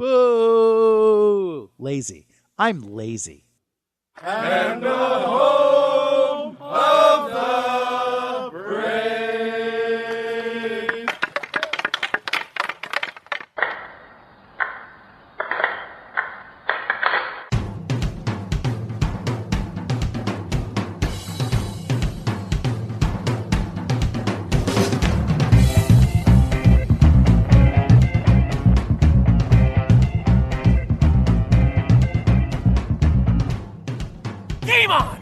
Boo! Lazy. I'm lazy. And the home of the brave. Game on!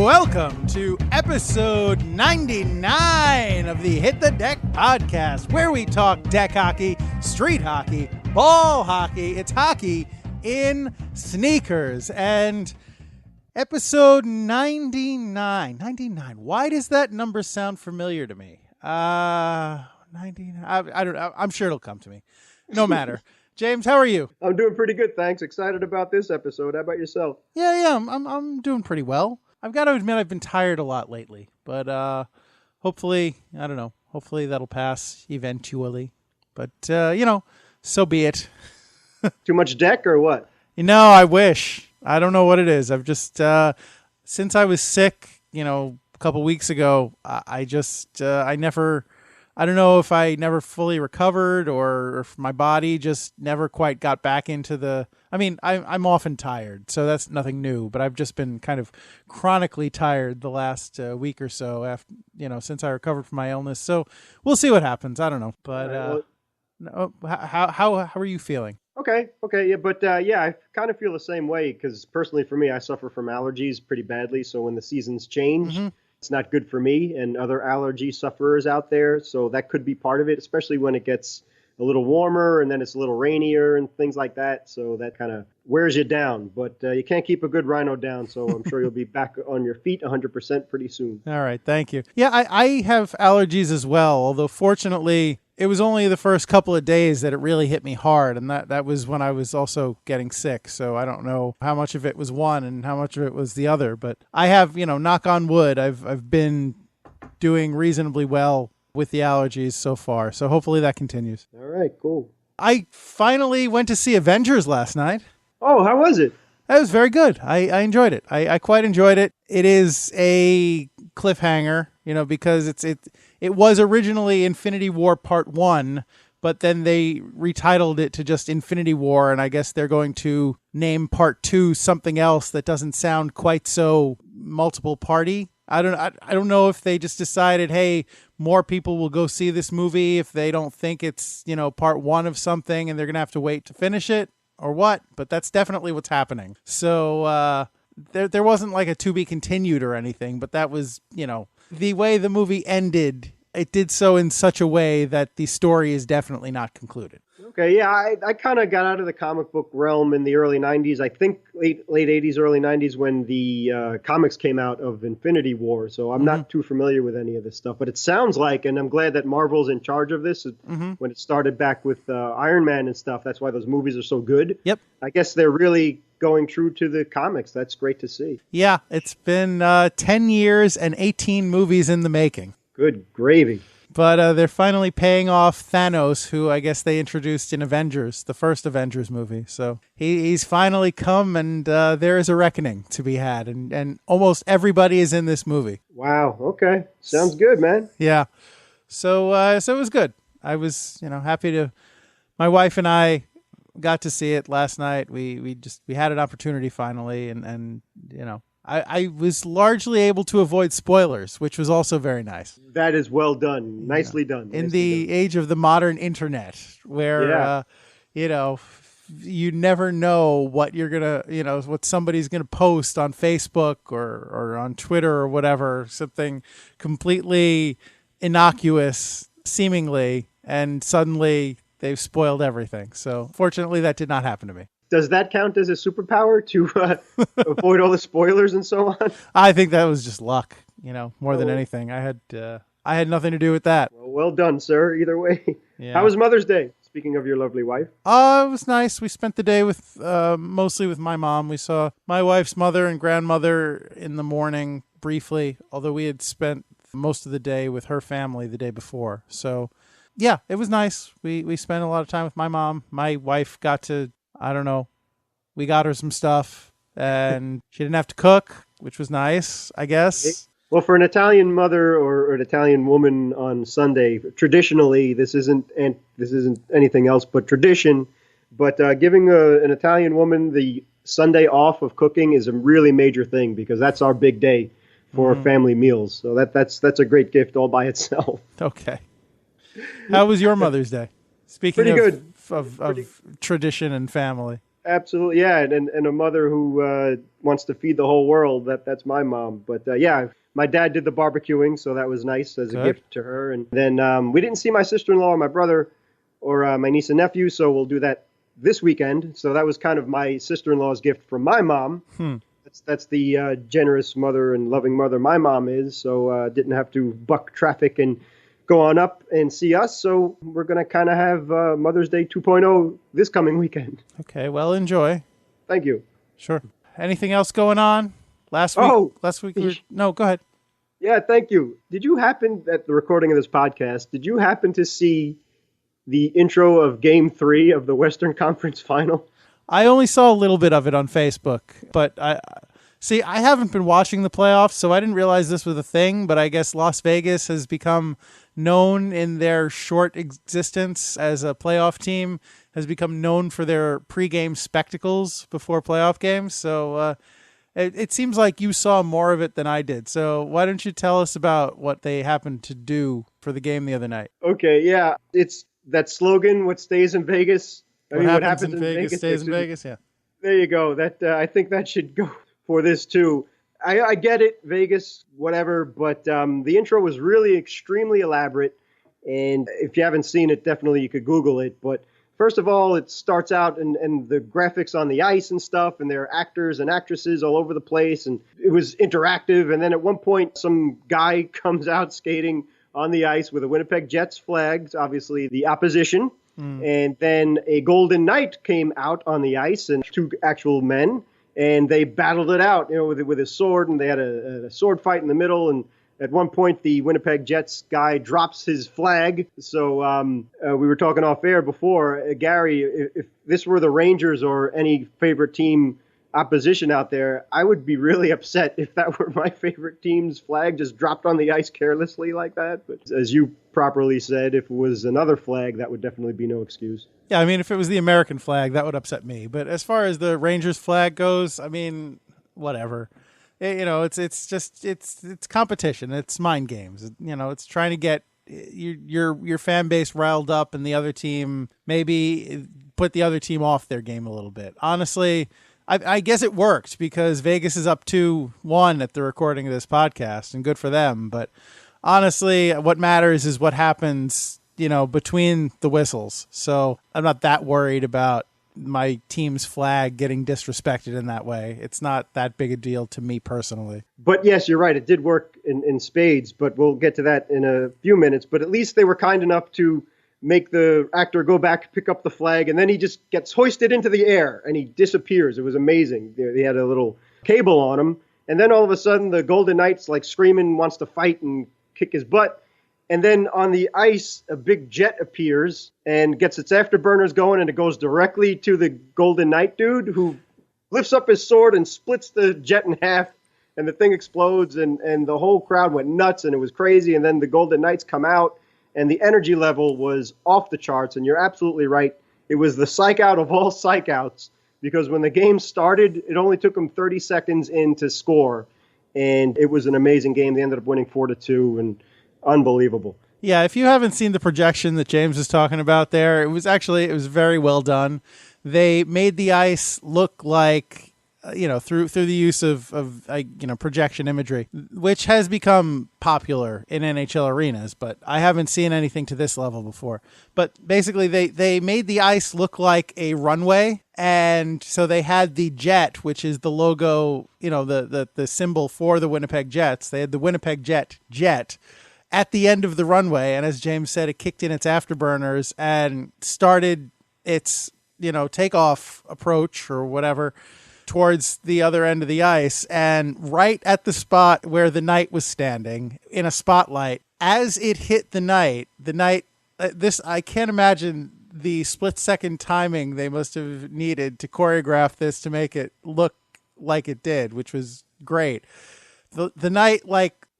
Welcome to episode 99 of the Hit the Deck podcast, where we talk deck hockey, street hockey, ball hockey. It's hockey in sneakers. And episode 99. Why does that number sound familiar to me? 99. I don't know. I'm sure it'll come to me. No matter. James, how are you? I'm doing pretty good, thanks. Excited about this episode. How about yourself? Yeah. I'm doing pretty well. I've got to admit I've been tired a lot lately, but hopefully, I don't know. Hopefully that'll pass eventually. But so be it. Too much deck or what? I wish. I don't know what it is. I've just since I was sick, a couple weeks ago, I don't know if I never fully recovered or if my body just never quite got back into I'm often tired, so that's nothing new, but I've just been kind of chronically tired the last week or so after, since I recovered from my illness. So we'll see what happens. I don't know. But how are you feeling? Okay. Yeah, but I kind of feel the same way because personally for me, I suffer from allergies pretty badly. So when the seasons change, It's not good for me and other allergy sufferers out there. So that could be part of it, especially when it gets a little warmer and then it's a little rainier and things like that. So that kind of wears you down. But you can't keep a good rhino down. So I'm sure you'll be back on your feet 100% pretty soon. All right. Thank you. Yeah, I have allergies as well, although fortunately it was only the first couple of days that it really hit me hard. And that was when I was also getting sick. So I don't know how much of it was one and how much of it was the other. But I have, knock on wood, I've been doing reasonably well with the allergies so far. So hopefully that continues. All right, cool. I finally went to see Avengers last night. Oh, how was it? That was very good. I enjoyed it. I quite enjoyed it. It is a cliffhanger, because it was originally Infinity War Part 1, but then they retitled it to just Infinity War, and I guess they're going to name Part 2 something else that doesn't sound quite so multiple party. I don't know if they just decided, hey, more people will go see this movie if they don't think it's, part 1 of something and they're going to have to wait to finish it or what, but that's definitely what's happening. So there wasn't like a to be continued or anything, but that was, the way the movie ended, it did so in such a way that the story is definitely not concluded. Okay, yeah, I kind of got out of the comic book realm in the early 90s. I think late 80s, early 90s when the comics came out of Infinity War. So I'm not too familiar with any of this stuff. But it sounds like, and I'm glad that Marvel's in charge of this, when it started back with Iron Man and stuff. That's why those movies are so good. Yep. I guess they're really going true to the comics. That's great to see. Yeah, it's been 10 years and 18 movies in the making. Good gravy. But they're finally paying off Thanos, who I guess they introduced in Avengers, the first Avengers movie. So he's finally come, and there is a reckoning to be had. And almost everybody is in this movie. Wow. Okay. Sounds good, man. Yeah. So it was good. I was, happy to. My wife and I got to see it last night. We had an opportunity finally, and I was largely able to avoid spoilers, which was also very nice. That is well done. Nicely done. In the age of the modern internet, where, you never know what you're going to, what somebody's going to post on Facebook or on Twitter or whatever, something completely innocuous, seemingly, and suddenly they've spoiled everything. So fortunately, that did not happen to me. Does that count as a superpower to avoid all the spoilers and so on? I think that was just luck, more than anything. I had nothing to do with that. Well done, sir. Either way. Yeah. How was Mother's Day? Speaking of your lovely wife. It was nice. We spent the day with mostly with my mom. We saw my wife's mother and grandmother in the morning briefly, although we had spent most of the day with her family the day before. So, yeah, it was nice. We spent a lot of time with my mom. My wife got to, I don't know, we got her some stuff, and she didn't have to cook, which was nice, I guess. Well, for an Italian mother or an Italian woman on Sunday, traditionally, this isn't anything else but tradition. But giving an Italian woman the Sunday off of cooking is a really major thing, because that's our big day for family meals. So that's a great gift all by itself. Okay. How was your Mother's Day? Speaking Pretty good. Of tradition and family. Absolutely, yeah, and a mother who wants to feed the whole world. That's my mom. But yeah, my dad did the barbecuing, so that was nice as a gift to her. And then we didn't see my sister-in-law or my brother or my niece and nephew, so we'll do that this weekend. So that was kind of my sister-in-law's gift from my mom. That's the generous mother and loving mother my mom is. So didn't have to buck traffic and go on up and see us. So we're going to kind of have Mother's Day 2.0 this coming weekend. Okay, well, enjoy. Thank you. Sure. Anything else going on? Last week. No, go ahead. Yeah, thank you. Did you happen, at the recording of this podcast, did you happen to see the intro of Game 3 of the Western Conference Final? I only saw a little bit of it on Facebook, but I haven't been watching the playoffs, so I didn't realize this was a thing, but I guess Las Vegas has become known in their short existence as a playoff team, has become known for their pregame spectacles before playoff games. So it seems like you saw more of it than I did. So why don't you tell us about what they happened to do for the game the other night? Okay, yeah. It's that slogan, what stays in Vegas. What happens in Vegas stays in Vegas, yeah. There you go. That I think that should go for this too. I get it, Vegas, whatever, but the intro was really extremely elaborate. And if you haven't seen it, definitely you could Google it. But first of all, it starts out and the graphics on the ice and stuff, and there are actors and actresses all over the place, and it was interactive. And then at one point, some guy comes out skating on the ice with a Winnipeg Jets flag, obviously the opposition. And then a Golden Knight came out on the ice, and two actual men, and they battled it out, with his sword, and they had a sword fight in the middle. And at one point, the Winnipeg Jets guy drops his flag. So we were talking off air before, Gary, if this were the Rangers or any favorite team opposition out there, I would be really upset if that were my favorite team's flag just dropped on the ice carelessly like that. But as you properly said, if it was another flag, that would definitely be no excuse. Yeah, I mean, if it was the American flag, that would upset me. But as far as the Rangers flag goes, I mean, whatever. It's competition. It's mind games. It's trying to get your fan base riled up, and the other team maybe put the other team off their game a little bit. Honestly, I guess it worked because Vegas is up 2-1 at the recording of this podcast, and good for them. But honestly, what matters is what happens, between the whistles. So I'm not that worried about my team's flag getting disrespected in that way. It's not that big a deal to me personally. But yes, you're right. It did work in spades, but we'll get to that in a few minutes. But at least they were kind enough to make the actor go back, pick up the flag, and then he just gets hoisted into the air and he disappears. It was amazing. They had a little cable on him. And then all of a sudden the Golden Knight's like screaming, wants to fight and kick his butt. And then on the ice, a big jet appears and gets its afterburners going, and it goes directly to the Golden Knight dude, who lifts up his sword and splits the jet in half, and the thing explodes, and the whole crowd went nuts, and it was crazy. And then the Golden Knights come out, and the energy level was off the charts. And you're absolutely right. It was the psych out of all psych outs, because when the game started, it only took them 30 seconds in to score. And it was an amazing game. They ended up winning 4-2, and unbelievable. Yeah, if you haven't seen the projection that James was talking about there, it was very well done. They made the ice look like, through the use of projection imagery, which has become popular in NHL arenas, but I haven't seen anything to this level before. But basically, they made the ice look like a runway, and so they had the jet, which is the logo, the symbol for the Winnipeg Jets. They had the Winnipeg jet at the end of the runway, and as James said, it kicked in its afterburners and started its takeoff approach or whatever towards the other end of the ice, and right at the spot where the knight was standing in a spotlight, as it hit the knight, I can't imagine the split-second timing they must have needed to choreograph this to make it look like it did, which was great. The knight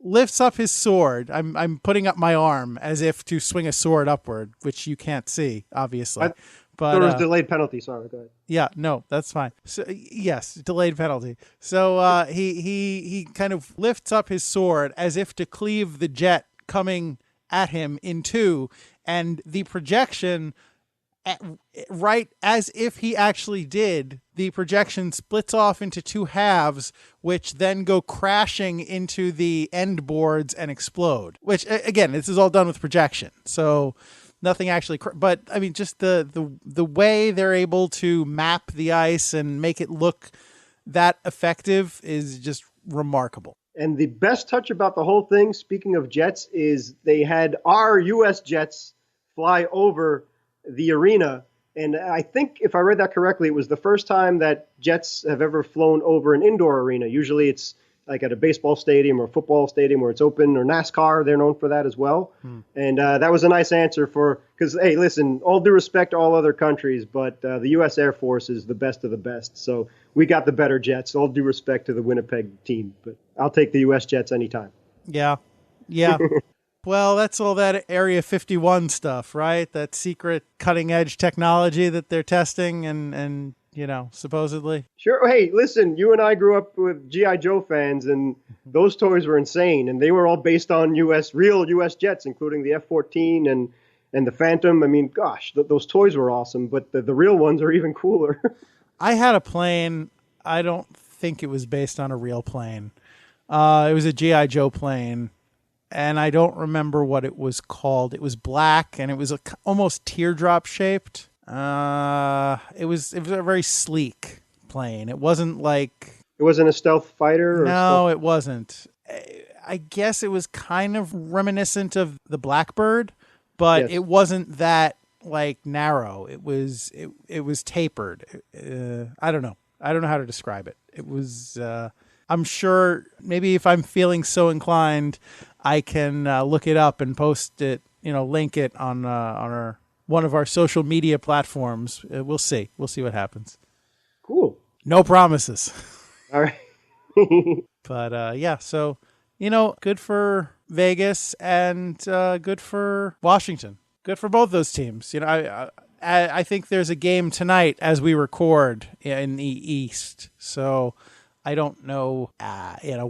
lifts up his sword. I'm putting up my arm as if to swing a sword upward, which you can't see, obviously. But there was delayed penalty. Sorry, go ahead. Yeah, no, that's fine. So yes, delayed penalty. So he kind of lifts up his sword as if to cleave the jet coming at him in two, and the projection, right as if he actually did, the projection splits off into two halves, which then go crashing into the end boards and explode. Which, again, this is all done with projection, so nothing actually. But I mean, just the way they're able to map the ice and make it look that effective is just remarkable. And the best touch about the whole thing, speaking of jets, is they had our U.S. jets fly over the arena. And I think, if I read that correctly, it was the first time that jets have ever flown over an indoor arena. Usually it's like at a baseball stadium or football stadium where it's open, or NASCAR. They're known for that as well. And that was a nice answer because, hey, listen, all due respect to all other countries, but the U.S. Air Force is the best of the best. So we got the better jets. All due respect to the Winnipeg team, but I'll take the U.S. jets anytime. Yeah. Well, that's all that Area 51 stuff, right? That secret cutting edge technology that they're testing and supposedly. Sure. Hey, listen, you and I grew up with G.I. Joe fans, and those toys were insane. And they were all based on real U.S. jets, including the F-14 and the Phantom. I mean, gosh, those toys were awesome, but the real ones are even cooler. I had a plane. I don't think it was based on a real plane. It was a G.I. Joe plane. And I don't remember what it was called. It was black, and it was almost teardrop shaped. It was a very sleek plane. It wasn't like... It wasn't a stealth fighter? No, it wasn't. I guess it was kind of reminiscent of the Blackbird, but yes. It wasn't that narrow. It was tapered. I don't know. I don't know how to describe it. It was... I'm sure maybe if I'm feeling so inclined, I can look it up and post it, link it on one of our social media platforms. We'll see. We'll see what happens. Cool. No promises. All right. But yeah, so, good for Vegas and good for Washington. Good for both those teams. I think there's a game tonight as we record in the East. So I don't know,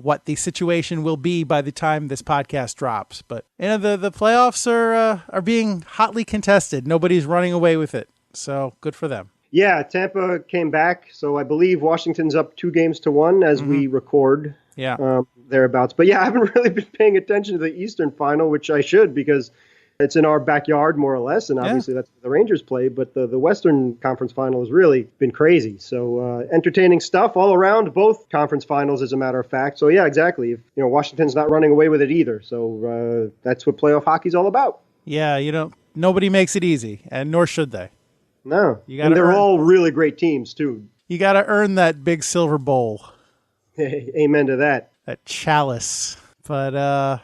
what the situation will be by the time this podcast drops. But the playoffs are being hotly contested. Nobody's running away with it. So good for them. Yeah, Tampa came back. So I believe Washington's up 2-1 as we record. Yeah, thereabouts. But yeah, I haven't really been paying attention to the Eastern Final, which I should, because it's in our backyard, more or less, and obviously that's where the Rangers play. But the Western Conference Final has really been crazy. So entertaining stuff all around both conference finals, as a matter of fact. So yeah, exactly. Washington's not running away with it either. So that's what playoff hockey's all about. Yeah, nobody makes it easy, and nor should they. No, and they're all really great teams too. You got to earn that big silver bowl. Amen to that. That chalice. But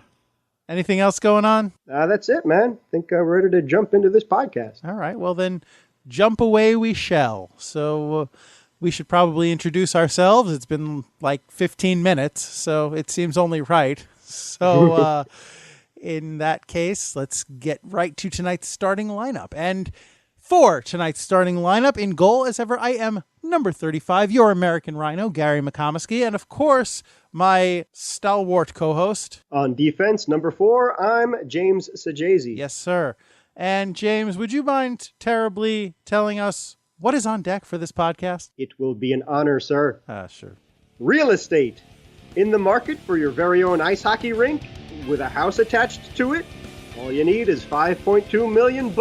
anything else going on? That's it, man. I think we're ready to jump into this podcast. All right. Well, then jump away we shall. So we should probably introduce ourselves. It's been 15 minutes, so it seems only right. So in that case, let's get right to tonight's starting lineup. And for tonight's starting lineup, in goal, as ever, I am number 35, your American Rhino, Gary McComiskey, and of course, my stalwart co-host. On defense, number 4, I'm James Sajazi. Yes, sir. And James, would you mind terribly telling us what is on deck for this podcast? It will be an honor, sir. Sure. Real estate. In the market for your very own ice hockey rink with a house attached to it? All you need is $5.2 million.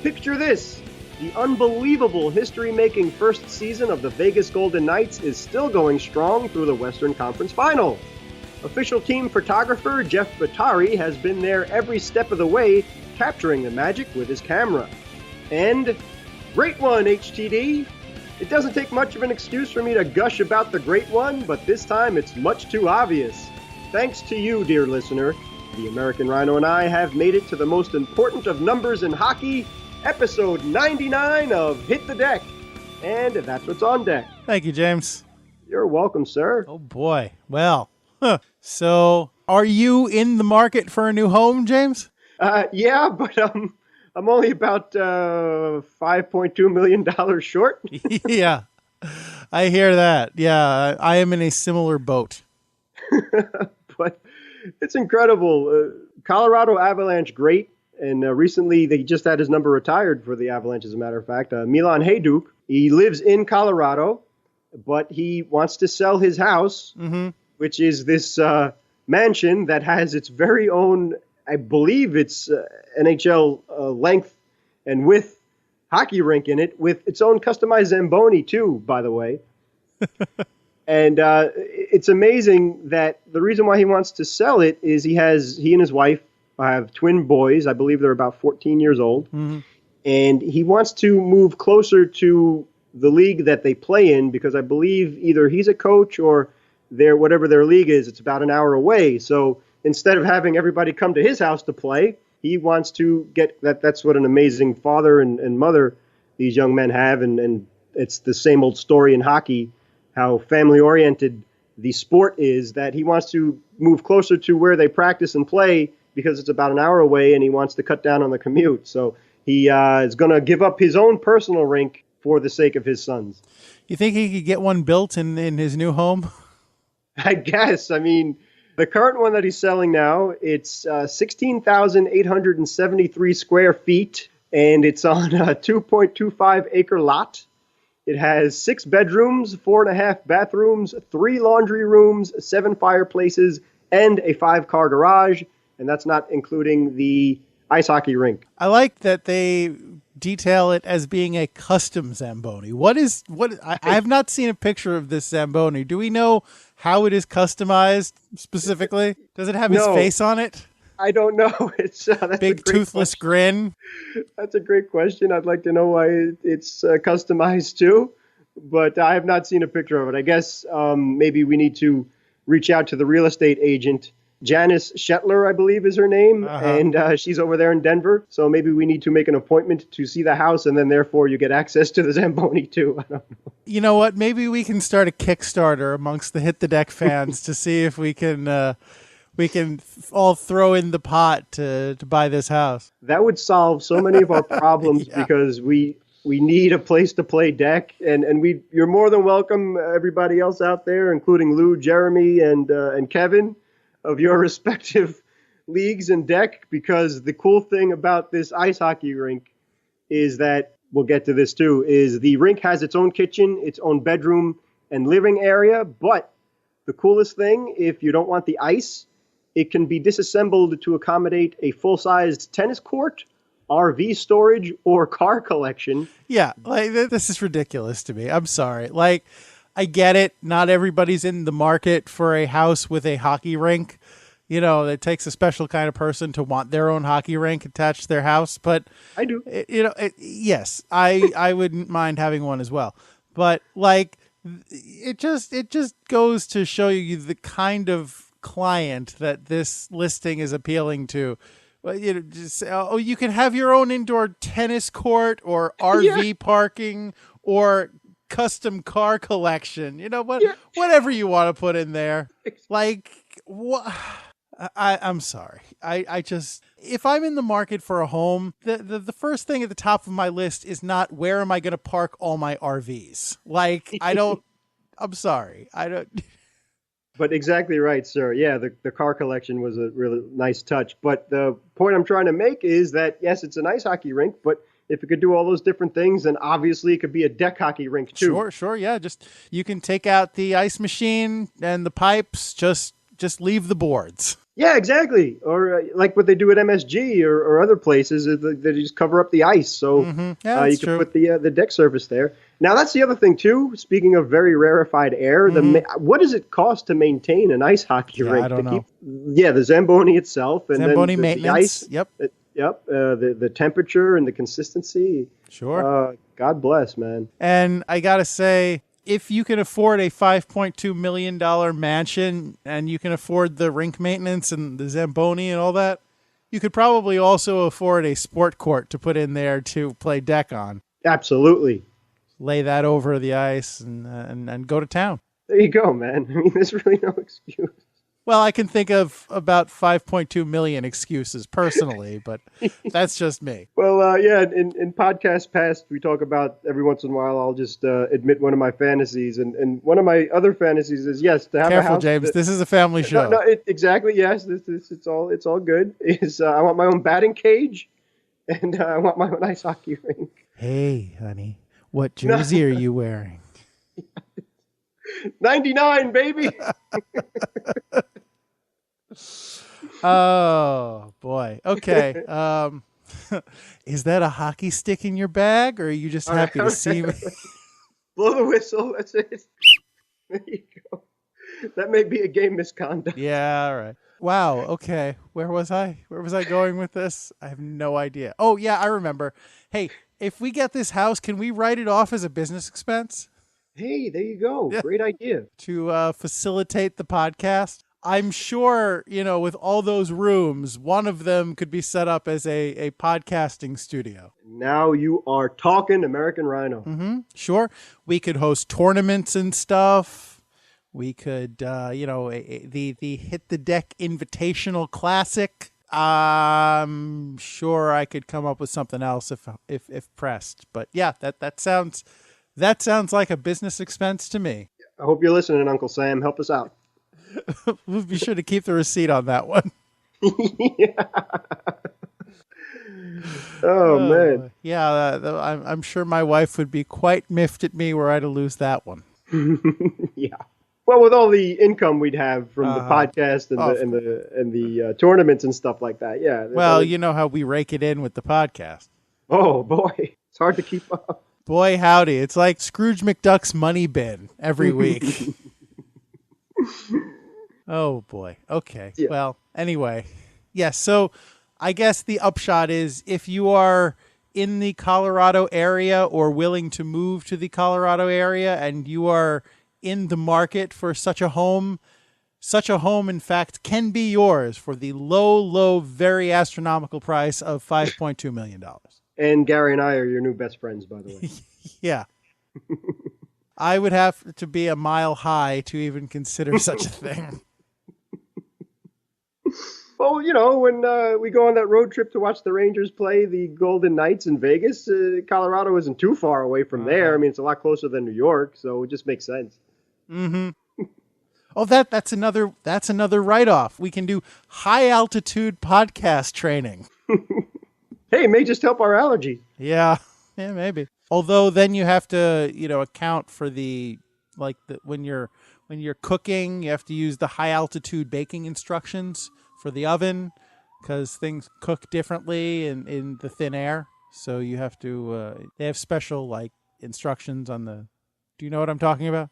Picture this. The unbelievable history-making first season of the Vegas Golden Knights is still going strong through the Western Conference Final. Official team photographer Jeff Batari has been there every step of the way, capturing the magic with his camera. And great one, HTD. It doesn't take much of an excuse for me to gush about the great one, but this time it's much too obvious. Thanks to you, dear listener, the American Rhino and I have made it to the most important of numbers in hockey, episode 99 of Hit the Deck. And that's what's on deck. Thank you, James. You're welcome, sir. Oh, boy. Well, so are you in the market for a new home, James? Yeah, but I'm only about $5.2 million short. Yeah, I hear that. Yeah, I am in a similar boat. But it's incredible. Colorado Avalanche, great. And recently they just had his number retired for the Avalanche, as a matter of fact. Milan Hajduk, he lives in Colorado, but he wants to sell his house, which is this mansion that has its very own, I believe it's NHL length and width hockey rink in it, with its own customized Zamboni too, by the way. And it's amazing that the reason why he wants to sell it is he and his wife have twin boys. I believe they're about 14 years old. And he wants to move closer to the league that they play in, because I believe either he's a coach or whatever their league is, it's about an hour away. So instead of having everybody come to his house to play, he wants to get that. That's what an amazing father and mother these young men have. And it's the same old story in hockey, how family-oriented the sport is, that he wants to move closer to where they practice and play because it's about an hour away, and he wants to cut down on the commute. So he is going to give up his own personal rink for the sake of his sons. You think he could get one built in his new home? I guess. I mean, the current one that he's selling now, it's 16,873 square feet, and it's on a 2.25 acre lot. It has 6 bedrooms, 4.5 bathrooms, 3 laundry rooms, 7 fireplaces, and a 5-car garage. And that's not including the ice hockey rink. I like that they detail it as being a custom Zamboni. I have not seen a picture of this Zamboni. Do we know how it is customized specifically? Does it have his face on it? I don't know. It's that's big toothless grin. That's a great question. I'd like to know why it's customized too, but I have not seen a picture of it. I guess maybe we need to reach out to the real estate agent. Janice Shetler, I believe, is her name, and she's over there in Denver. So maybe we need to make an appointment to see the house, and then therefore you get access to the Zamboni too. I don't know. You know what? Maybe we can start a Kickstarter amongst the Hit the Deck fans to see if we can all throw in the pot to buy this house. That would solve so many of our problems because we need a place to play deck, and you're more than welcome, everybody else out there, including Lou, Jeremy, and Kevin, of your respective leagues and deck, because the cool thing about this ice hockey rink is that, we'll get to this too, is the rink has its own kitchen, its own bedroom and living area, but the coolest thing, if you don't want the ice, it can be disassembled to accommodate a full-sized tennis court, RV storage, or car collection. Yeah, like this is ridiculous to me. I'm sorry. Like, I get it. Not everybody's in the market for a house with a hockey rink. You know, it takes a special kind of person to want their own hockey rink attached to their house. But I do. Yes, I wouldn't mind having one as well. But like, it just goes to show you the kind of client that this listing is appealing to. Well, you know, just you can have your own indoor tennis court or RV parking or custom car collection. You know what? Yeah. Whatever you want to put in there. Like, what? I'm sorry. I just, if I'm in the market for a home, the first thing at the top of my list is not where am I going to park all my RVs. Like, I'm sorry. I don't. But exactly right, sir. Yeah, the car collection was a really nice touch. But the point I'm trying to make is that, yes, it's an ice hockey rink, but if it could do all those different things, then obviously it could be a deck hockey rink too. Sure. Yeah, just you can take out the ice machine and the pipes, just leave the boards. Yeah, exactly. Or like what they do at MSG or other places, they just cover up the ice. So you can put the deck surface there. Now, that's the other thing, too. Speaking of very rarefied air, what does it cost to maintain an ice hockey rink? I don't know. The Zamboni itself. And Zamboni then maintenance. The ice. Yep. Yep. The temperature and the consistency. Sure. God bless, man. And I got to say, if you can afford a $5.2 million mansion and you can afford the rink maintenance and the Zamboni and all that, you could probably also afford a sport court to put in there to play deck on. Absolutely. Lay that over the ice and go to town. There you go, man. I mean, there's really no excuse. Well, I can think of about 5.2 million excuses personally, but that's just me. Well, yeah, in podcasts past, we talk about every once in a while, I'll just admit one of my fantasies. And one of my other fantasies is, yes, to have a house. Careful, James. This is a family show. No, exactly, yes. It's all good. I want my own batting cage, and I want my own ice hockey rink. Hey, honey, what jersey are you wearing? 99, baby. Oh boy. Okay. Is that a hockey stick in your bag, or are you just happy to see me? Blow the whistle. That's it. There you go. That may be a game misconduct. Yeah. All right. Wow. Okay. Where was I? Where was I going with this? I have no idea. Oh yeah, I remember. Hey, if we get this house, can we write it off as a business expense? Hey, there you go. Yeah. Great idea. To facilitate the podcast. I'm sure, with all those rooms, one of them could be set up as a podcasting studio. Now you are talking, American Rhino. Mm-hmm. Sure. We could host tournaments and stuff. We could, the Hit the Deck Invitational Classic. I'm sure I could come up with something else if pressed. But yeah, that sounds like a business expense to me. I hope you're listening, Uncle Sam. Help us out. We'll be sure to keep the receipt on that one. Yeah. Oh, man. Yeah, I'm sure my wife would be quite miffed at me were I to lose that one. Yeah. Well, with all the income we'd have from the podcast and the tournaments and stuff like that, yeah. Well, you know how we rake it in with the podcast. Oh boy, it's hard to keep up. Boy, howdy! It's like Scrooge McDuck's money bin every week. Oh boy. Okay. Yeah. Well, anyway, yes. So, I guess the upshot is, if you are in the Colorado area or willing to move to the Colorado area, and you are in the market for such a home, in fact, can be yours for the low, very astronomical price of $5.2 million. And Gary and I are your new best friends, by the way. Yeah. I would have to be a mile high to even consider such a thing. Well, when we go on that road trip to watch the Rangers play the Golden Knights in Vegas, Colorado isn't too far away from there. I mean, it's a lot closer than New York, so it just makes sense. Mm-hmm. Oh, that's another write-off. We can do high altitude podcast training. Hey, it may just help our allergies. Yeah, maybe. Although then you have to, account for when you're cooking, you have to use the high altitude baking instructions for the oven, because things cook differently in the thin air. So you have to, they have special instructions on the, do you know what I'm talking about?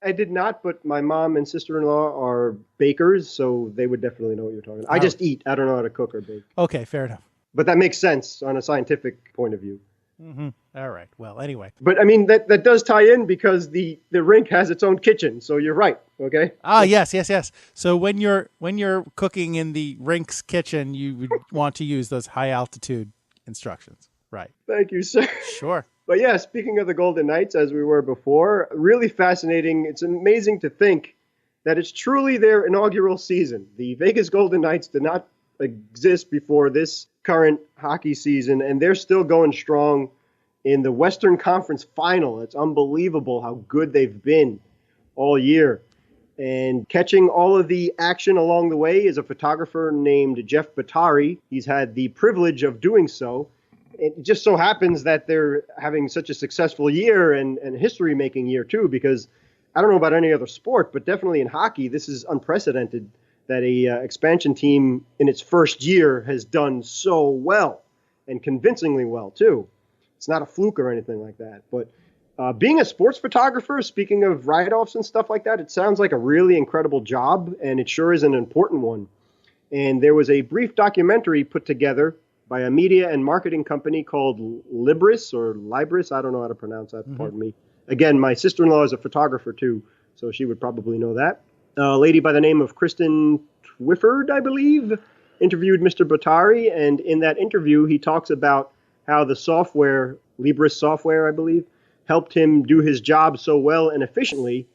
I did not, but my mom and sister-in-law are bakers, so they would definitely know what you're talking about. I just eat. I don't know how to cook or bake. Okay, fair enough. But that makes sense on a scientific point of view. Mm-hmm. All right. Well, anyway. But I mean, that does tie in because the rink has its own kitchen. So you're right. Okay. Ah, yes. So when you're cooking in the rink's kitchen, you would want to use those high altitude instructions. Right. Thank you, sir. Sure. But yeah, speaking of the Golden Knights, as we were before, really fascinating. It's amazing to think that it's truly their inaugural season. The Vegas Golden Knights did not exist before this current hockey season, and they're still going strong in the Western Conference Final. It's unbelievable how good they've been all year. And catching all of the action along the way is a photographer named Jeff Batari. He's had the privilege of doing so. It just so happens that they're having such a successful year and history-making year, too, because I don't know about any other sport, but definitely in hockey, this is unprecedented that a expansion team in its first year has done so well, and convincingly well, too. It's not a fluke or anything like that. But being a sports photographer, speaking of write-offs and stuff like that, it sounds like a really incredible job, and it sure is an important one. And there was a brief documentary put together by a media and marketing company called Libris or Libris. I don't know how to pronounce that. Pardon me. Again, my sister-in-law is a photographer too, so she would probably know that. A lady by the name of Kristen Twyford, I believe, interviewed Mr. Bottari, and in that interview, he talks about how the software, Libris software, I believe, helped him do his job so well and efficiently.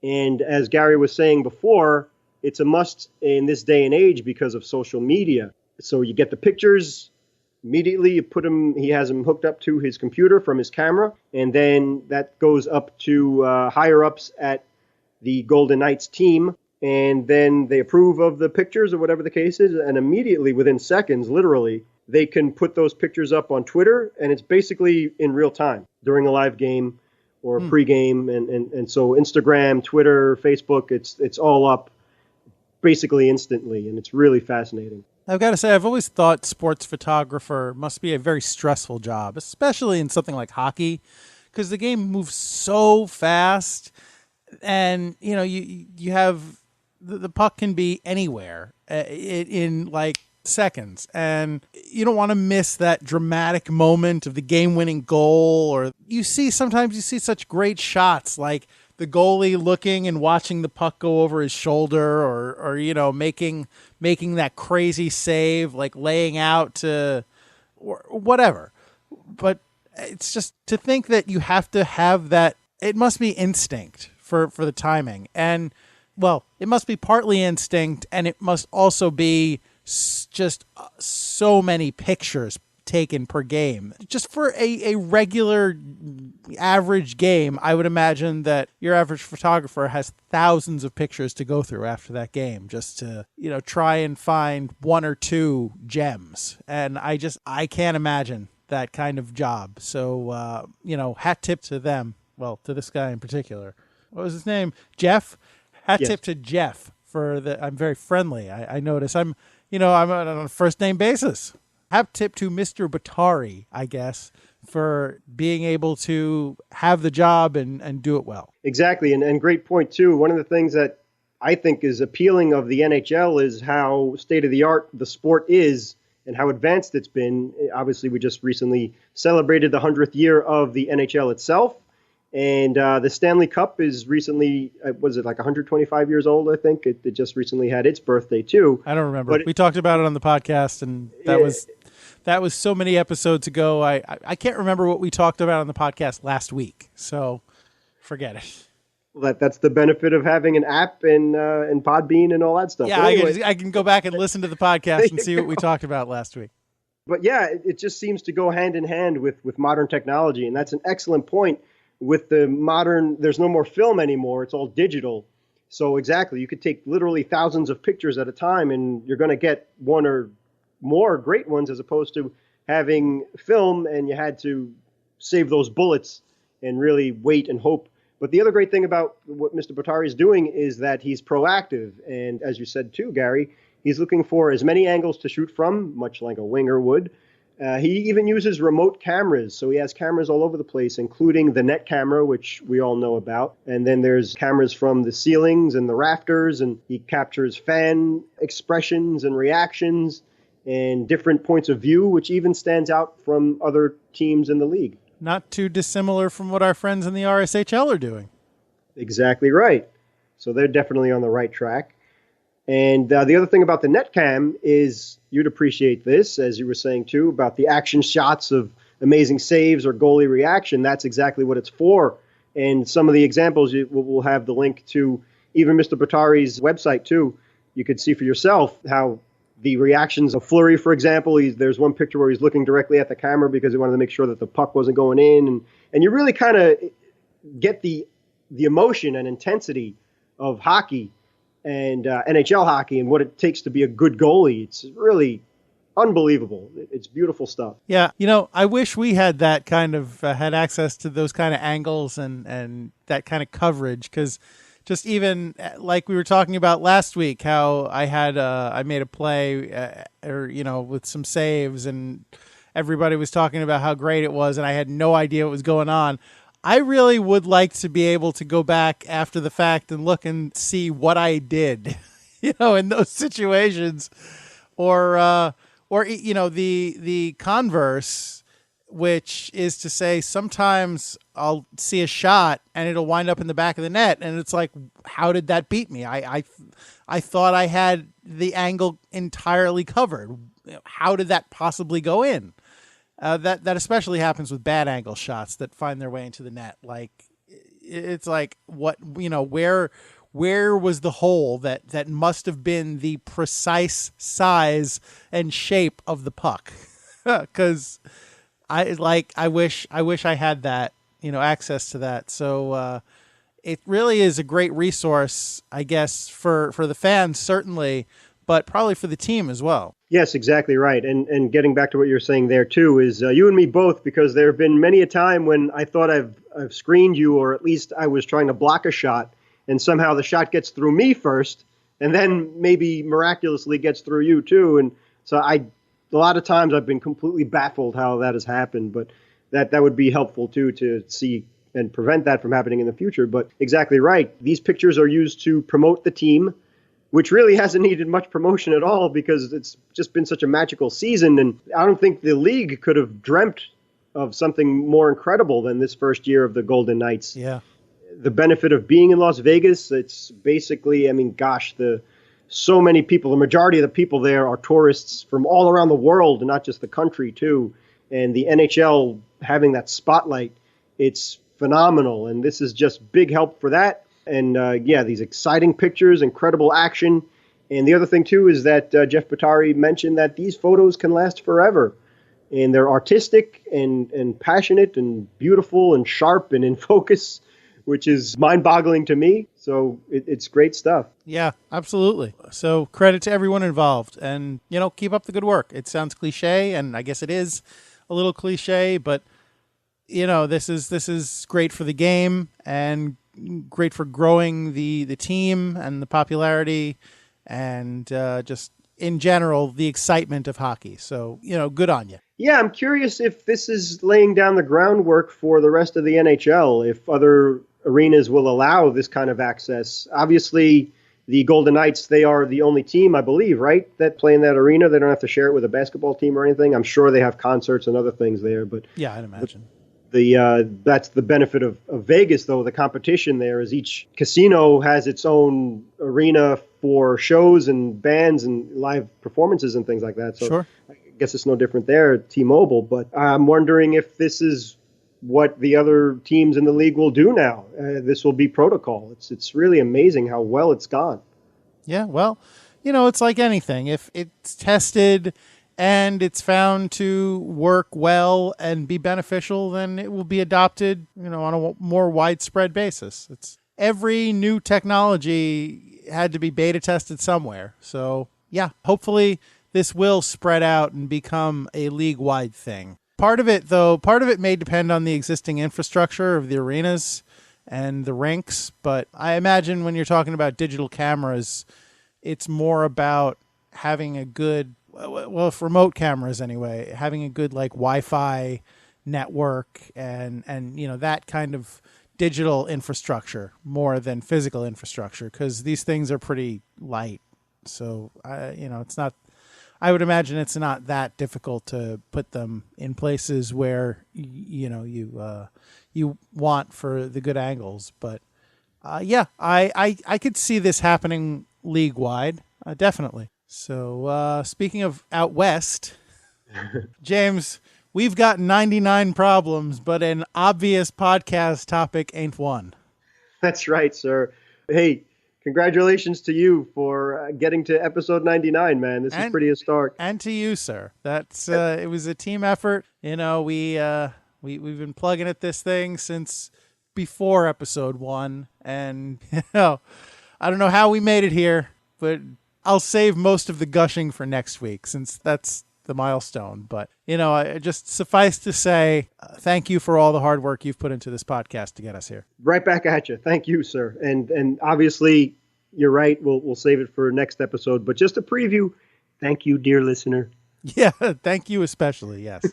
And as Gary was saying before, it's a must in this day and age because of social media. So you get the pictures immediately, you put them, he has them hooked up to his computer from his camera, and then that goes up to higher ups at the Golden Knights team, and then they approve of the pictures or whatever the case is, and immediately, within seconds, literally, they can put those pictures up on Twitter, and it's basically in real time during a live game or pre-game, and so Instagram, Twitter, Facebook, it's all up basically instantly, and it's really fascinating. I've got to say, I've always thought sports photographer must be a very stressful job, especially in something like hockey, because the game moves so fast, and you have the puck can be anywhere in like seconds, and you don't want to miss that dramatic moment of the game-winning goal. Or sometimes you see such great shots, like the goalie looking and watching the puck go over his shoulder, or making that crazy save, like laying out to or whatever. But it's just to think that you have to have that. It must be instinct for the timing, and well, it must be partly instinct, and it must also be just so many pictures taken per game. Just for a regular average game, I would imagine that your average photographer has thousands of pictures to go through after that game just to, try and find one or two gems. And I can't imagine that kind of job. So, hat tip to them. Well, to this guy in particular. What was his name? Jeff? Hat tip to Jeff I'm very friendly. I notice I'm on a first name basis. Hat tip to Mr. Bottari, I guess, for being able to have the job and do it well. Exactly, and great point, too. One of the things that I think is appealing of the NHL is how state-of-the-art the sport is and how advanced it's been. Obviously, we just recently celebrated the 100th year of the NHL itself, and the Stanley Cup is recently, was it like 125 years old, I think? It just recently had its birthday, too. I don't remember. We talked about it on the podcast, and that was so many episodes ago. I can't remember what we talked about on the podcast last week, so forget it. Well, that's the benefit of having an app and Podbean and all that stuff. Yeah, anyway, I can go back and listen to the podcast and see what we talked about last week. But yeah, it just seems to go hand in hand with modern technology, and that's an excellent point. With the modern, there's no more film anymore. It's all digital. So exactly, you could take literally thousands of pictures at a time, and you're going to get one or more great ones, as opposed to having film and you had to save those bullets and really wait and hope. But the other great thing about what Mr. Bottari is doing is that he's proactive. And as you said too, Gary, he's looking for as many angles to shoot from, much like a winger would. He even uses remote cameras. So he has cameras all over the place, including the net camera, which we all know about. And then there's cameras from the ceilings and the rafters, and he captures fan expressions and reactions and different points of view, which even stands out from other teams in the league. Not too dissimilar from what our friends in the RSHL are doing. Exactly right. So they're definitely on the right track. And the other thing about the netcam is, you'd appreciate this, as you were saying too, about the action shots of amazing saves or goalie reaction. That's exactly what it's for. And some of the examples, we'll have the link to even Mr. Bottari's website too. You could see for yourself how the reactions of Fleury, for example, there's one picture where he's looking directly at the camera because he wanted to make sure that the puck wasn't going in. And you really kind of get the emotion and intensity of hockey and NHL hockey and what it takes to be a good goalie. It's really unbelievable. It's beautiful stuff. Yeah, I wish we had that kind of, had access to those kind of angles and that kind of coverage, because just even like we were talking about last week, how I made a play with some saves and everybody was talking about how great it was and I had no idea what was going on. I really would like to be able to go back after the fact and look and see what I did, in those situations, or or the converse, which is to say sometimes I'll see a shot and it'll wind up in the back of the net, and it's like, how did that beat me? I thought I had the angle entirely covered. How did that possibly go in? That especially happens with bad angle shots that find their way into the net. Like, it's like, what, where was the hole that must have been the precise size and shape of the puck? Because I wish I had that, access to that. So it really is a great resource, I guess, for the fans, certainly, but probably for the team as well. Yes, exactly right. And getting back to what you're saying there, too, is you and me both, because there have been many a time when I thought I've screened you, or at least I was trying to block a shot, and somehow the shot gets through me first, and then maybe miraculously gets through you, too. And so a lot of times I've been completely baffled how that has happened, but that would be helpful, too, to see and prevent that from happening in the future. But exactly right. These pictures are used to promote the team, which really hasn't needed much promotion at all because it's just been such a magical season. And I don't think the league could have dreamt of something more incredible than this first year of the Golden Knights. Yeah. The benefit of being in Las Vegas, it's basically, so many people, the majority of the people there are tourists from all around the world and not just the country too. And the NHL having that spotlight, it's phenomenal. And this is just big help for that. And these exciting pictures, incredible action. And the other thing, too, is that Jeff Batari mentioned that these photos can last forever. And they're artistic and passionate and beautiful and sharp and in focus, which is mind-boggling to me. So it's great stuff. Yeah, absolutely. So credit to everyone involved. And, keep up the good work. It sounds cliche, and I guess it is a little cliche, but, this is great for the game and great for growing the team and the popularity and just in general the excitement of hockey. So good on you. Yeah, I'm curious if this is laying down the groundwork for the rest of the NHL, if other arenas will allow this kind of access. Obviously, the Golden Knights, they are the only team, I believe, right, that play in that arena. They don't have to share it with a basketball team or anything. I'm sure they have concerts and other things there, but yeah, I'd imagine. That's the benefit of Vegas, though. The competition there is each casino has its own arena for shows and bands and live performances and things like that. So sure. I guess it's no different there at T-Mobile. But I'm wondering if this is what the other teams in the league will do now. This will be protocol. It's really amazing how well it's gone. Yeah, well, it's like anything. If it's tested and it's found to work well and be beneficial, then it will be adopted, on a more widespread basis. It's every new technology had to be beta tested somewhere. So yeah, hopefully this will spread out and become a league-wide thing. Part of it may depend on the existing infrastructure of the arenas and the rinks, but I imagine when you're talking about digital cameras, it's more about having a good, well, for remote cameras anyway, having a good Wi-Fi network and that kind of digital infrastructure more than physical infrastructure, because these things are pretty light. So it's not. I would imagine it's not that difficult to put them in places where you want for the good angles. But I could see this happening league wide, definitely. So speaking of out west, James, we've got 99 problems, but an obvious podcast topic ain't one. That's right, sir. Hey, congratulations to you for getting to episode 99, man. This is pretty historic. And to you, sir. That's it was a team effort. We've been plugging at this thing since before episode 1, and I don't know how we made it here, but I'll save most of the gushing for next week since that's the milestone. But I just suffice to say, thank you for all the hard work you've put into this podcast to get us here. Right back at you. Thank you, sir. And obviously, you're right. We'll save it for next episode. But just a preview. Thank you, dear listener. Yeah, thank you especially. Yes.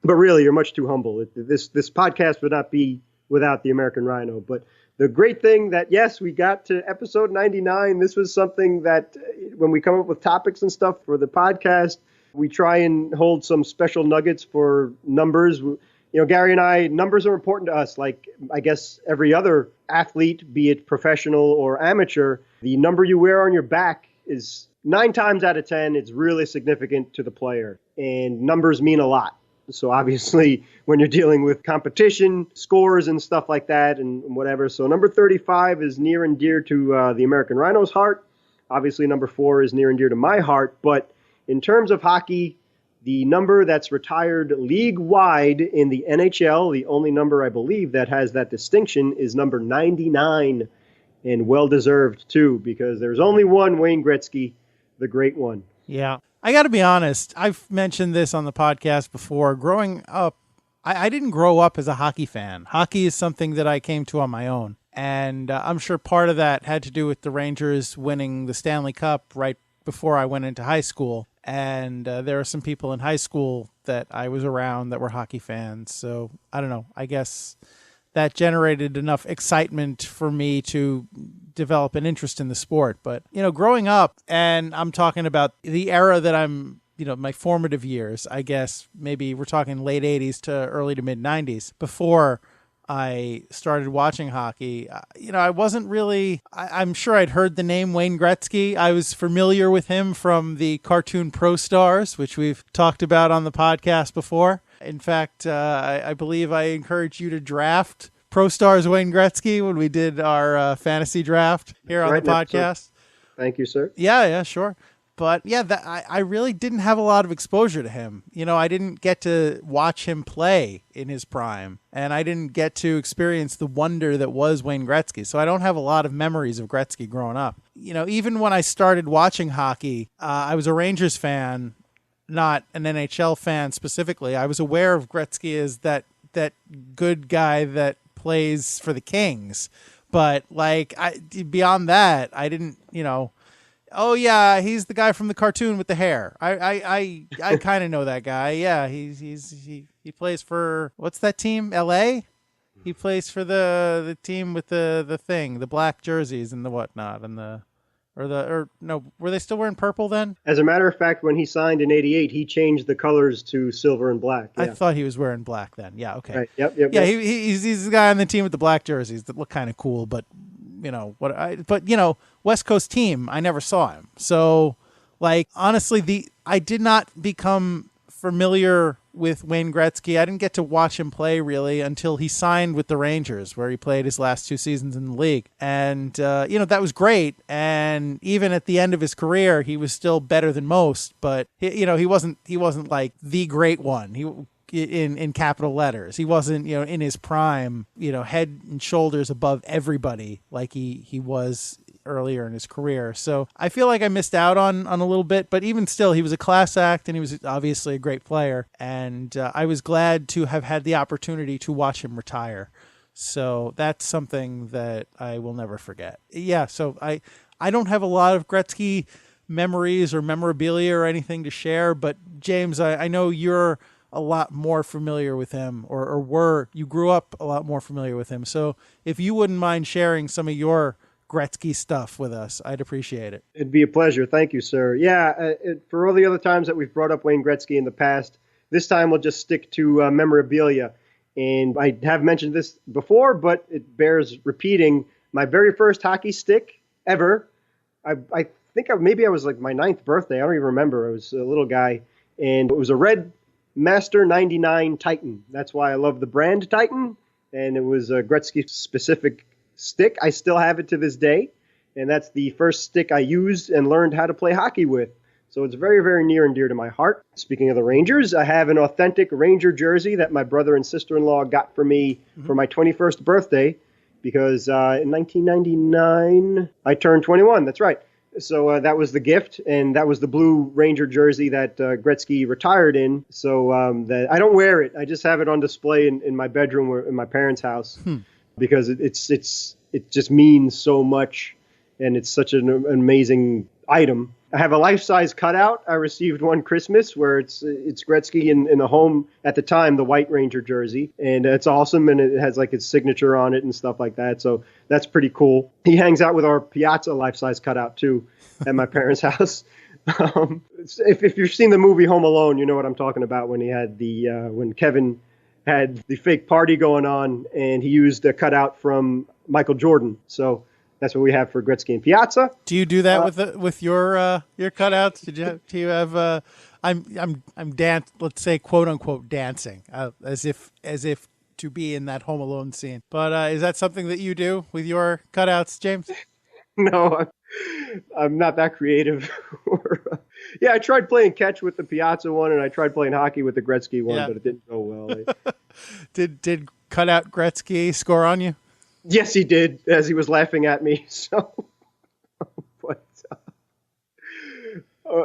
But really, you're much too humble. This podcast would not be without the American Rhino. But the great thing that, yes, we got to episode 99. This was something that when we come up with topics and stuff for the podcast, We try and hold some special nuggets for numbers. Gary and I, numbers are important to us. Like, I guess every other athlete, be it professional or amateur, the number you wear on your back is 9 times out of 10, it's really significant to the player. And numbers mean a lot. So obviously, when you're dealing with competition, scores and stuff like that and whatever. So number 35 is near and dear to the American Rhino's heart. Obviously, number 4 is near and dear to my heart. But in terms of hockey, the number that's retired league-wide in the NHL, the only number I believe that has that distinction, is number 99. And well-deserved, too, because there's only one Wayne Gretzky, the great one. Yeah. I got to be honest. I've mentioned this on the podcast before. Growing up, I didn't grow up as a hockey fan. Hockey is something that I came to on my own. And I'm sure part of that had to do with the Rangers winning the Stanley Cup right before I went into high school. And there are some people in high school that I was around that were hockey fans. So I don't know. I guess that generated enough excitement for me to develop an interest in the sport. But, growing up, and I'm talking about the era that I'm, my formative years, I guess, maybe we're talking late 80s to early to mid 90s, before I started watching hockey. I wasn't really, I'm sure I'd heard the name Wayne Gretzky. I was familiar with him from the cartoon Pro Stars, which we've talked about on the podcast before. In fact, I believe I encouraged you to draft Pro Stars Wayne Gretzky when we did our fantasy draft here on the podcast. Thank you, sir. Yeah, sure. But yeah, I really didn't have a lot of exposure to him. I didn't get to watch him play in his prime, and I didn't get to experience the wonder that was Wayne Gretzky. So I don't have a lot of memories of Gretzky growing up. Even when I started watching hockey, I was a Rangers fan, not an NHL fan specifically. I was aware of Gretzky as that good guy that plays for the Kings. But beyond that, I didn't, oh yeah, he's the guy from the cartoon with the hair. I kind of know that guy. Yeah, he plays for, what's that team? LA? He plays for the team with the black jerseys and the whatnot and were they still wearing purple then? As a matter of fact, when he signed in '88, he changed the colors to silver and black. Yeah. I thought he was wearing black then. Yeah, okay. Right. Yep. Yeah, he's the guy on the team with the black jerseys that look kind of cool, but West Coast team, I never saw him. So, honestly, I did not become familiar with Wayne Gretzky. I didn't get to watch him play really until he signed with the Rangers, where he played his last 2 seasons in the league. And, that was great. And even at the end of his career, he was still better than most, but he wasn't like the great one. In capital letters. He wasn't, in his prime, head and shoulders above everybody like he was earlier in his career. So I feel like I missed out on a little bit, but even still, he was a class act and he was obviously a great player. And I was glad to have had the opportunity to watch him retire. So that's something that I will never forget. Yeah, so I don't have a lot of Gretzky memories or memorabilia or anything to share, but James, I know you're a lot more familiar with him you grew up a lot more familiar with him. So if you wouldn't mind sharing some of your Gretzky stuff with us, I'd appreciate it. It'd be a pleasure. Thank you, sir. Yeah, for all the other times that we've brought up Wayne Gretzky in the past, this time we'll just stick to memorabilia. And I have mentioned this before, but it bears repeating. My very first hockey stick ever, I think maybe I was like my 9th birthday. I don't even remember. I was a little guy. And it was a red Master 99 Titan. That's why I love the brand Titan. And it was a Gretzky specific stick. I still have it to this day. And that's the first stick I used and learned how to play hockey with. So it's very, very near and dear to my heart. Speaking of the Rangers, I have an authentic Ranger jersey that my brother and sister-in-law got for me for my 21st birthday. Because in 1999, I turned 21. That's right. So that was the gift, and that was the blue Ranger jersey that Gretzky retired in. So that I don't wear it. I just have it on display in my bedroom or in my parents' house because it just means so much, and it's such an amazing item. I have a life-size cutout. I received one Christmas where it's Gretzky in a home, at the time, the white Ranger jersey. And it's awesome, and it has like his signature on it and stuff like that. So that's pretty cool. He hangs out with our Piazza life-size cutout, too, at my parents' house. If you've seen the movie Home Alone, you know what I'm talking about when he had when Kevin had the fake party going on and he used a cutout from Michael Jordan. So that's what we have for Gretzky and Piazza. Do you do that with your cutouts? Do you have let's say quote unquote dancing as if to be in that Home Alone scene. But is that something that you do with your cutouts, James? No, I'm not that creative. Yeah, I tried playing catch with the Piazza one, and I tried playing hockey with the Gretzky one, but it didn't go well. Did cutout Gretzky score on you? Yes, he did, as he was laughing at me. So, but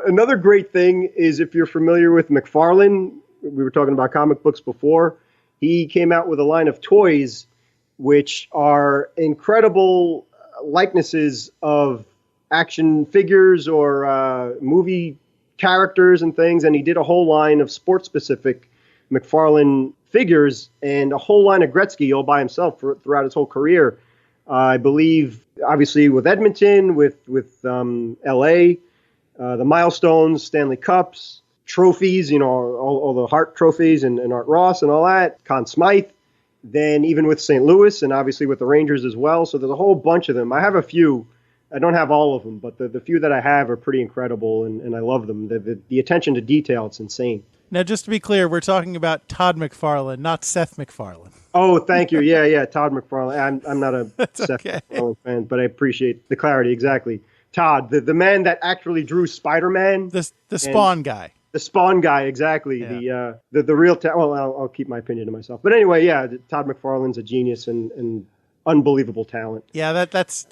another great thing is if you're familiar with McFarlane, we were talking about comic books before. He came out with a line of toys, which are incredible likenesses of action figures or movie characters and things. And he did a whole line of sports-specific McFarlane figures and a whole line of Gretzky all by himself throughout his whole career. I believe, obviously, with Edmonton, with L.A., the milestones, Stanley Cups, trophies, all the Hart trophies and Art Ross and all that, Conn Smythe. Then even with St. Louis and obviously with the Rangers as well. So there's a whole bunch of them. I have a few. I don't have all of them, but the few that I have are pretty incredible, and I love them. The attention to detail, it's insane. Now, just to be clear, we're talking about Todd McFarlane, not Seth MacFarlane. Oh, thank you. Yeah, Todd McFarlane. I'm not a Seth MacFarlane fan, but I appreciate the clarity. Exactly. Todd, the man that actually drew Spider-Man. The Spawn guy. The Spawn guy, exactly. Yeah. The real well, I'll keep my opinion to myself. But anyway, yeah, Todd McFarlane's a genius and unbelievable talent. Yeah, that's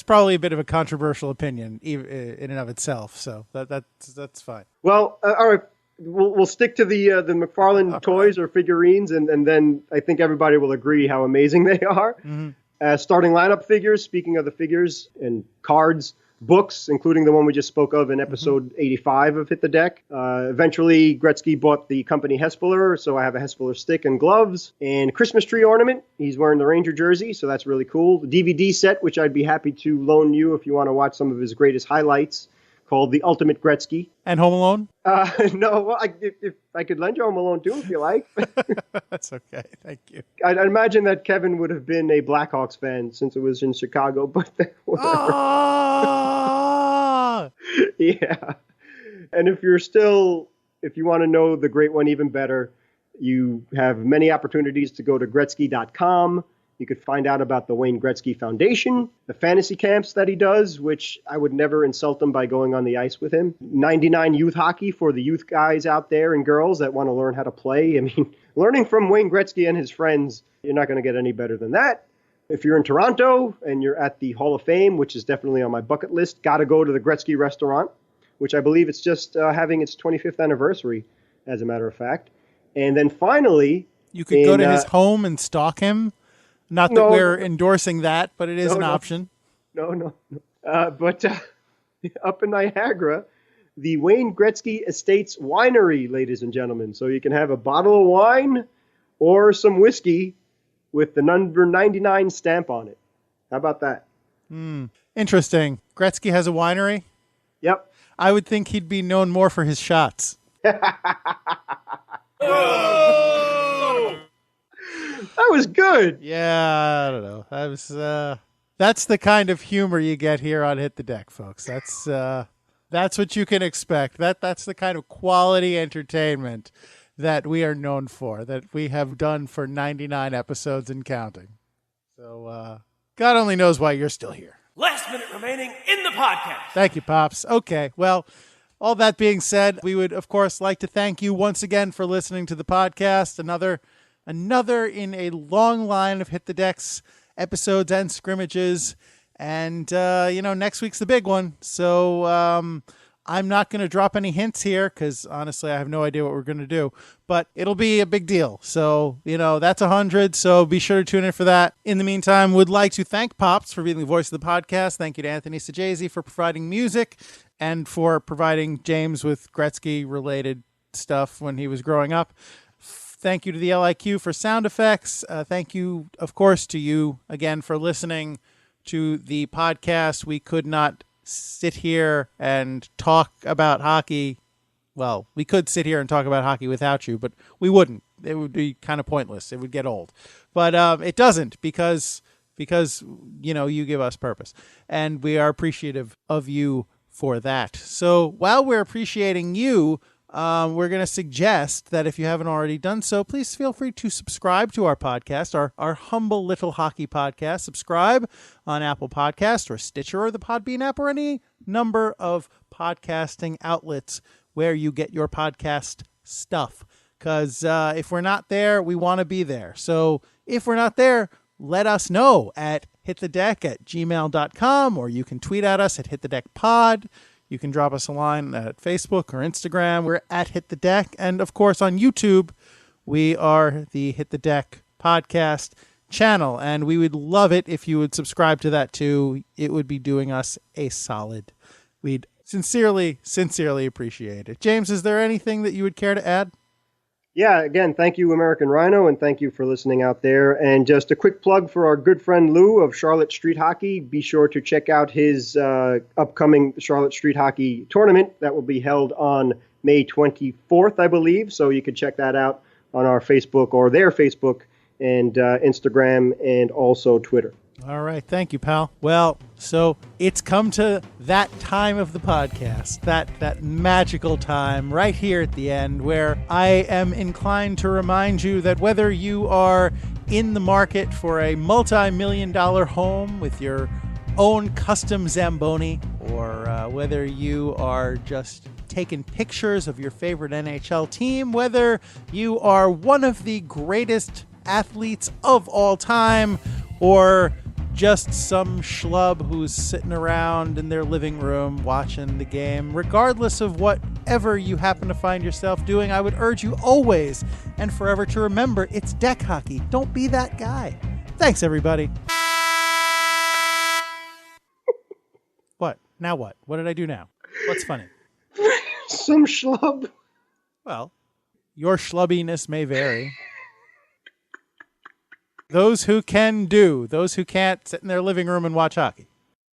probably a bit of a controversial opinion in and of itself. So that's fine. Well, all right, we'll stick to the McFarlane toys or figurines, and then I think everybody will agree how amazing they are. Mm-hmm. Starting lineup figures. Speaking of the figures and cards. Books, including the one we just spoke of in episode 85 of Hit the Deck. Eventually, Gretzky bought the company Hespeler, so I have a Hespeler stick and gloves. And Christmas tree ornament. He's wearing the Ranger jersey, so that's really cool. The DVD set, which I'd be happy to loan you if you want to watch some of his greatest highlights, called The Ultimate Gretzky. And Home Alone? No, well, if I could lend you Home Alone too, if you like. That's okay, thank you. I'd imagine that Kevin would have been a Blackhawks fan since it was in Chicago, but whatever. Yeah. And if you want to know the great one even better, you have many opportunities to go to Gretzky.com. You could find out about the Wayne Gretzky Foundation, the fantasy camps that he does, which I would never insult him by going on the ice with him. 99 youth hockey for the youth guys out there and girls that want to learn how to play. I mean, learning from Wayne Gretzky and his friends, you're not going to get any better than that. If you're in Toronto and you're at the Hall of Fame, which is definitely on my bucket list, got to go to the Gretzky restaurant, which I believe it's just having its 25th anniversary, as a matter of fact. And then finally... You could go to his home and stalk him. Not that we're endorsing that, but it is an option. No. But up in Niagara, the Wayne Gretzky Estates Winery, ladies and gentlemen. So you can have a bottle of wine or some whiskey with the number 99 stamp on it. How about that? Interesting. Gretzky has a winery? Yep. I would think he'd be known more for his shots. That was good. Yeah, I don't know. That's the kind of humor you get here on Hit the Deck, folks. That's what you can expect. That's the kind of quality entertainment that we are known for, that we have done for 99 episodes and counting. So God only knows why you're still here. Last minute remaining in the podcast. Thank you, Pops. Okay, well, all that being said, we would, of course, like to thank you once again for listening to the podcast. Another in a long line of Hit the Decks episodes and scrimmages. And, next week's the big one. So I'm not going to drop any hints here because, honestly, I have no idea what we're going to do. But it'll be a big deal. So, that's 100. So be sure to tune in for that. In the meantime, would like to thank Pops for being the voice of the podcast. Thank you to Anthony Sajazi for providing music and for providing James with Gretzky-related stuff when he was growing up. Thank you to the LIQ for sound effects. Thank you, of course, to you again for listening to the podcast. We could not sit here and talk about hockey. Well, we could sit here and talk about hockey without you, but we wouldn't. It would be kind of pointless. It would get old. But it doesn't because you give us purpose, and we are appreciative of you for that. So while we're appreciating you, we're going to suggest that if you haven't already done so, please feel free to subscribe to our podcast, our humble little hockey podcast. Subscribe on Apple Podcast or Stitcher or the Podbean app or any number of podcasting outlets where you get your podcast stuff. Because if we're not there, we want to be there. So if we're not there, let us know at hitthedek@gmail.com, or you can tweet at us at hitthedekpod. You can drop us a line at Facebook or Instagram. We're at Hit the Deck. And, of course, on YouTube, we are the Hit the Deck podcast channel. And we would love it if you would subscribe to that, too. It would be doing us a solid. We'd sincerely appreciate it. James, is there anything that you would care to add? Yeah, again, thank you, American Rhino, and thank you for listening out there. And just a quick plug for our good friend Lou of Charlotte Street Hockey. Be sure to check out his upcoming Charlotte Street Hockey tournament that will be held on May 24th, I believe. So you can check that out on our Facebook or their Facebook and Instagram and also Twitter. All right. Thank you, pal. Well, so it's come to that time of the podcast, that magical time right here at the end where I am inclined to remind you that whether you are in the market for a multi-million-dollar home with your own custom Zamboni, or whether you are just taking pictures of your favorite NHL team, whether you are one of the greatest athletes of all time, or just some schlub who's sitting around in their living room watching the game. Regardless of whatever you happen to find yourself doing, I would urge you always and forever to remember it's deck hockey. Don't be that guy. Thanks, everybody. What? Now what? What did I do now? What's funny? Some schlub. Well, your schlubbiness may vary. Those who can do. Those who can't sit in their living room and watch hockey.